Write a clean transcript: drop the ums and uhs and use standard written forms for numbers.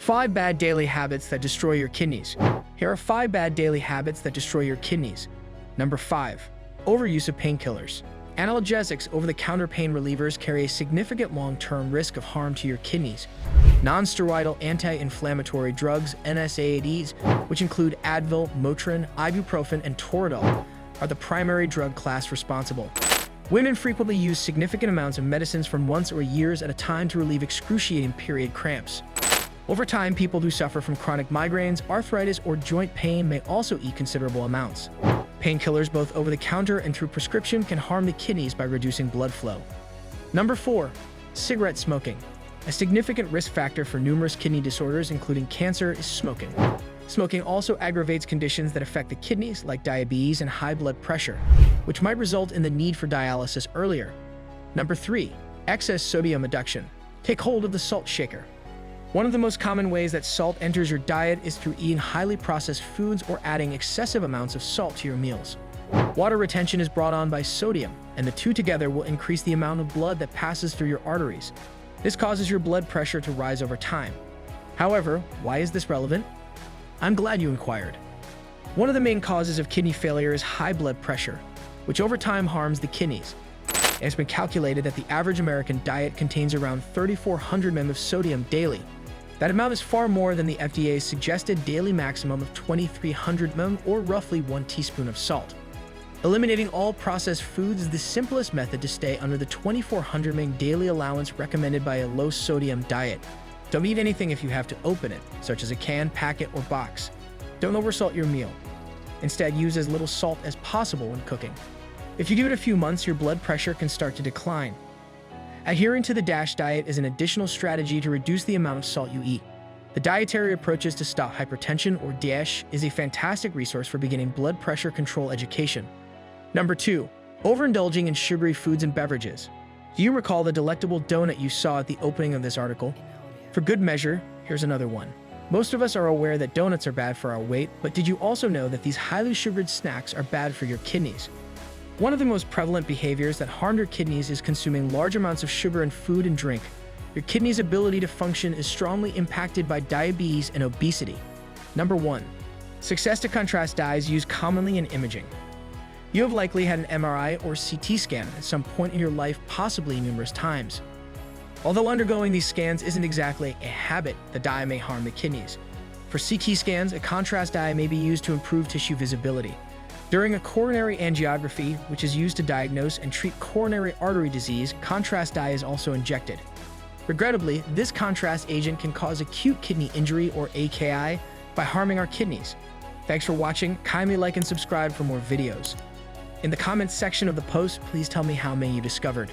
5 bad daily habits that destroy your kidneys. Here are 5 bad daily habits that destroy your kidneys. Number 5. Overuse of painkillers. Analgesics, over-the-counter pain relievers, carry a significant long-term risk of harm to your kidneys. Non-steroidal anti-inflammatory drugs, NSAIDs, which include Advil, Motrin, ibuprofen, and Toradol, are the primary drug class responsible. Women frequently use significant amounts of medicines for months or years at a time to relieve excruciating period cramps. Over time, people who suffer from chronic migraines, arthritis, or joint pain may also eat considerable amounts. Painkillers, both over-the-counter and through prescription, can harm the kidneys by reducing blood flow. Number 4. Cigarette smoking. A significant risk factor for numerous kidney disorders, including cancer, is smoking. Smoking also aggravates conditions that affect the kidneys, like diabetes and high blood pressure, which might result in the need for dialysis earlier. Number 3. Excess sodium addiction. Take hold of the salt shaker. One of the most common ways that salt enters your diet is through eating highly processed foods or adding excessive amounts of salt to your meals. Water retention is brought on by sodium, and the two together will increase the amount of blood that passes through your arteries. This causes your blood pressure to rise over time. However, why is this relevant? I'm glad you inquired. One of the main causes of kidney failure is high blood pressure, which over time harms the kidneys. It has been calculated that the average American diet contains around 3,400 mg of sodium daily. That amount is far more than the FDA's suggested daily maximum of 2,300 mg, or roughly 1 teaspoon of salt. Eliminating all processed foods is the simplest method to stay under the 2,400 mg daily allowance recommended by a low-sodium diet. Don't eat anything if you have to open it, such as a can, packet, or box. Don't oversalt your meal. Instead, use as little salt as possible when cooking. If you give it a few months, your blood pressure can start to decline. Adhering to the DASH diet is an additional strategy to reduce the amount of salt you eat. The Dietary Approaches to Stop Hypertension, or DASH, is a fantastic resource for beginning blood pressure control education. Number 2. Overindulging in sugary foods and beverages. Do you recall the delectable donut you saw at the opening of this article? For good measure, here's another one. Most of us are aware that donuts are bad for our weight, but did you also know that these highly sugared snacks are bad for your kidneys? One of the most prevalent behaviors that harm your kidneys is consuming large amounts of sugar in food and drink. Your kidney's ability to function is strongly impacted by diabetes and obesity. Number 1. Success to contrast dyes used commonly in imaging. You have likely had an MRI or CT scan at some point in your life, possibly numerous times. Although undergoing these scans isn't exactly a habit, the dye may harm the kidneys. For CT scans, a contrast dye may be used to improve tissue visibility. During a coronary angiography, which is used to diagnose and treat coronary artery disease, contrast dye is also injected. Regrettably, this contrast agent can cause acute kidney injury, or AKI, by harming our kidneys. Thanks for watching. Kindly like and subscribe for more videos. In the comments section of the post, please tell me how many you discovered.